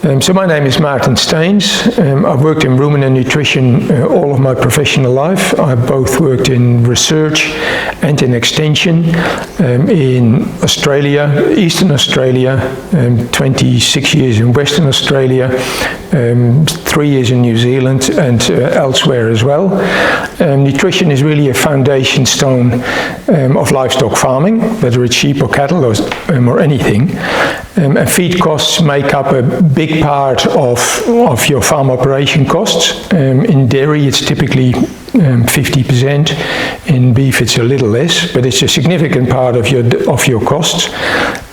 So my name is Maarten Steens. I've worked in ruminant nutrition all of my professional life. I've both worked in research and in extension in Australia, Eastern Australia, 26 years in Western Australia, 3 years in New Zealand and elsewhere as well. Nutrition is really a foundation stone of livestock farming, whether it's sheep or cattle or anything. And feed costs make up a big part of your farm operation costs. In dairy it's typically 50%, in beef it's a little less, but it's a significant part of your costs.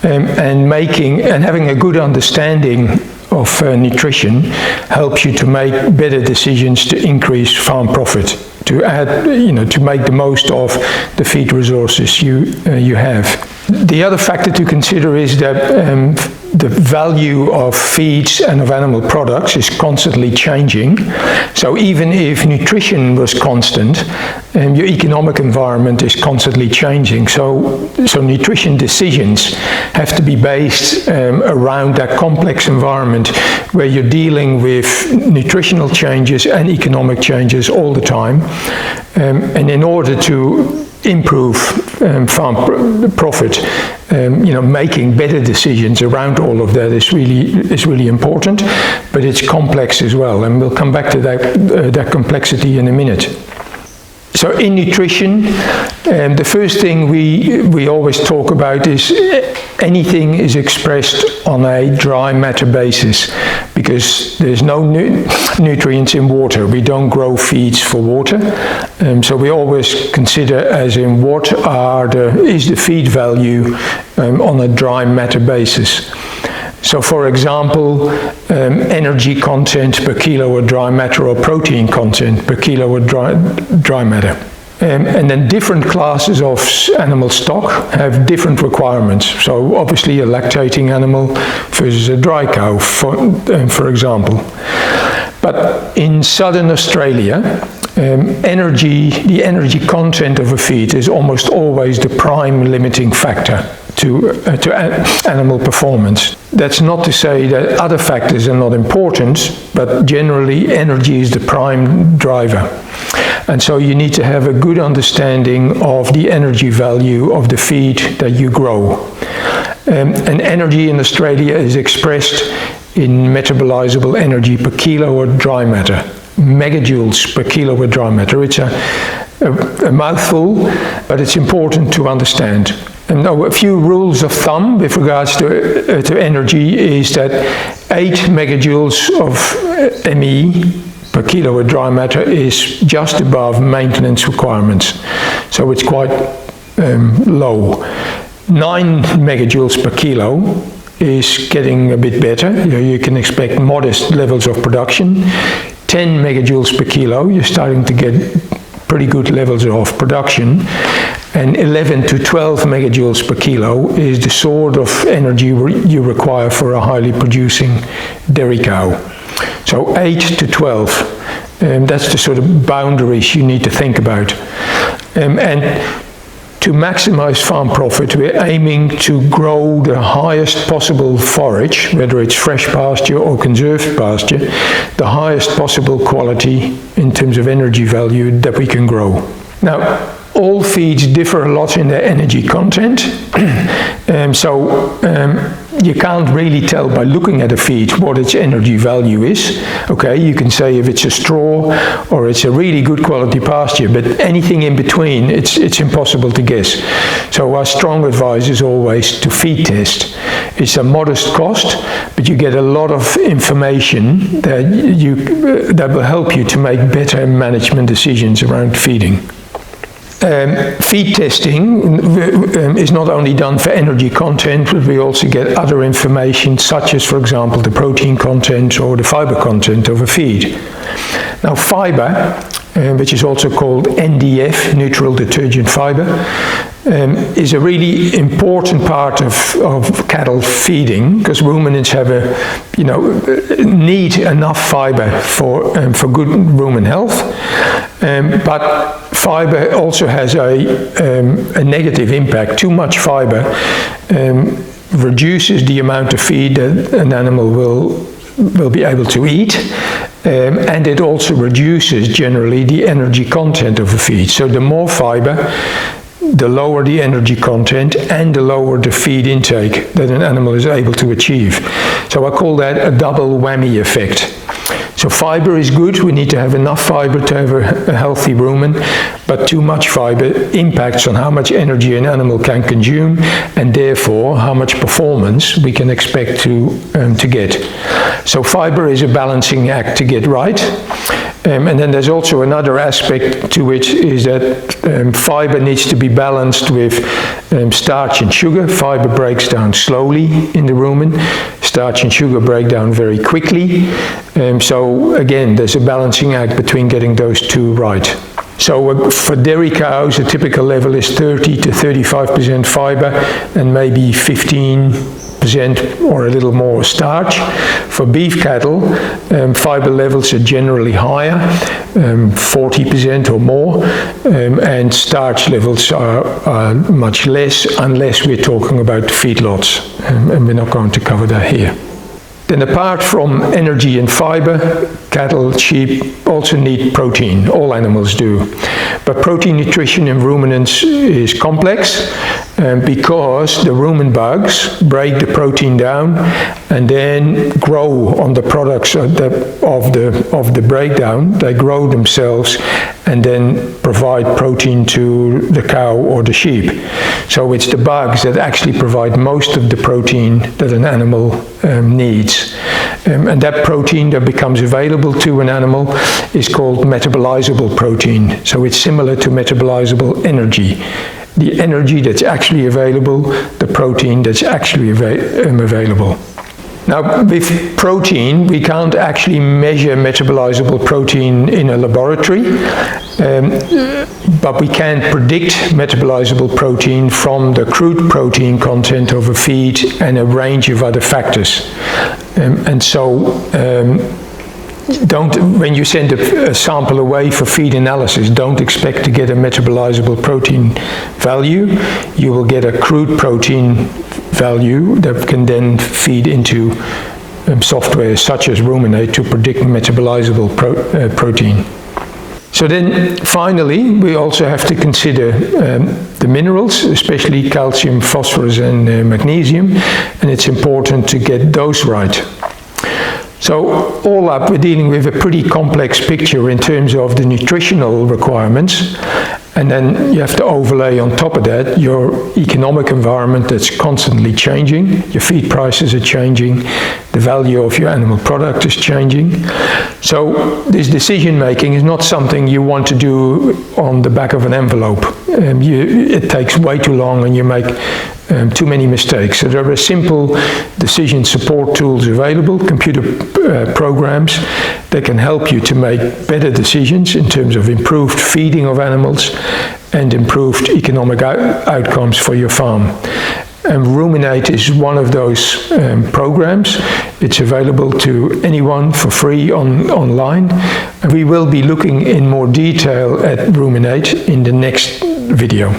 And having a good understanding of nutrition helps you to make better decisions to increase farm profit, to make the most of the feed resources you have. The other factor to consider is that the value of feeds and of animal products is constantly changing. So even if nutrition was constant, your economic environment is constantly changing. So nutrition decisions have to be based around that complex environment where you're dealing with nutritional changes and economic changes all the time. And in order to improve farm profit, making better decisions around all of that is really important, but it's complex as well, and we'll come back to that complexity in a minute. So in nutrition, the first thing we always talk about is anything is expressed on a dry matter basis, because there's no nutrients in water. We don't grow feeds for water, so we always consider as in what is the feed value on a dry matter basis. So for example, energy content per kilo of dry matter or protein content per kilo of dry matter. And then different classes of animal stock have different requirements. So obviously a lactating animal versus a dry cow, for example. But in southern Australia, the energy content of a feed is almost always the prime limiting factor to animal performance. That's not to say that other factors are not important, but generally energy is the prime driver. And so you need to have a good understanding of the energy value of the feed that you grow. And energy in Australia is expressed in metabolizable energy per kilo of dry matter, megajoules per kilo of dry matter. It's a mouthful, but it's important to understand. And now a few rules of thumb with regards to energy is that 8 megajoules of ME per kilo of dry matter is just above maintenance requirements. So it's quite low. 9 megajoules per kilo is getting a bit better. You can expect modest levels of production. 10 megajoules per kilo, you're starting to get pretty good levels of production. And 11 to 12 megajoules per kilo is the sort of energy you require for a highly producing dairy cow. So 8 to 12, that's the sort of boundaries you need to think about. And to maximize farm profit, we're aiming to grow the highest possible forage, whether it's fresh pasture or conserved pasture, the highest possible quality in terms of energy value that we can grow. Now, all feeds differ a lot in their energy content, you can't really tell by looking at a feed what its energy value is. Okay, you can say if it's a straw or it's a really good quality pasture, but anything in between, it's impossible to guess. So our strong advice is always to feed test. It's a modest cost, but you get a lot of information that will help you to make better management decisions around feeding. Feed testing is not only done for energy content, but we also get other information such as, for example, the protein content or the fiber content of a feed. Now fiber, which is also called NDF, neutral detergent fiber, is a really important part of cattle feeding, because ruminants have need enough fiber for good rumen health, but fiber also has a negative impact. Too much fiber reduces the amount of feed that an animal will be able to eat, and it also reduces generally the energy content of a feed. So the more fiber, the lower the energy content and the lower the feed intake that an animal is able to achieve. So I call that a double whammy effect. So fiber is good, we need to have enough fiber to have a healthy rumen, but too much fiber impacts on how much energy an animal can consume and therefore how much performance we can expect to get. So fiber is a balancing act to get right. And then there's also another aspect to which is that fiber needs to be balanced with starch and sugar. Fiber breaks down slowly in the rumen. Starch and sugar break down very quickly. So again, there's a balancing act between getting those two right. So for dairy cows, a typical level is 30 to 35% fiber and maybe 15% or a little more starch. For beef cattle, fiber levels are generally higher, 40% or more, and starch levels are much less, unless we're talking about feedlots, and we're not going to cover that here. Then apart from energy and fiber, cattle, sheep also need protein. All animals do. But protein nutrition in ruminants is complex because the rumen bugs break the protein down and then grow on the products of the breakdown. They grow themselves and then provide protein to the cow or the sheep. So it's the bugs that actually provide most of the protein that an animal needs. And that protein that becomes available to an animal is called metabolizable protein. So it's similar to metabolizable energy. The energy that's actually available, the protein that's actually available. Now, with protein, we can't actually measure metabolizable protein in a laboratory, but we can predict metabolizable protein from the crude protein content of a feed and a range of other factors. And so, when you send a sample away for feed analysis, don't expect to get a metabolizable protein value. You will get a crude protein value that can then feed into software such as Rumen8 to predict metabolizable protein. So then finally we also have to consider the minerals, especially calcium, phosphorus and magnesium, and it's important to get those right. So all up, we're dealing with a pretty complex picture in terms of the nutritional requirements, and then you have to overlay on top of that your economic environment that's constantly changing. Your feed prices are changing, the value of your animal product is changing. So this decision making is not something you want to do on the back of an envelope. It takes way too long and you make too many mistakes. So there are simple decision support tools available, computer programs that can help you to make better decisions in terms of improved feeding of animals and improved economic outcomes for your farm. And Rumen8 is one of those programs. It's available to anyone for free online. And we will be looking in more detail at Rumen8 in the next video.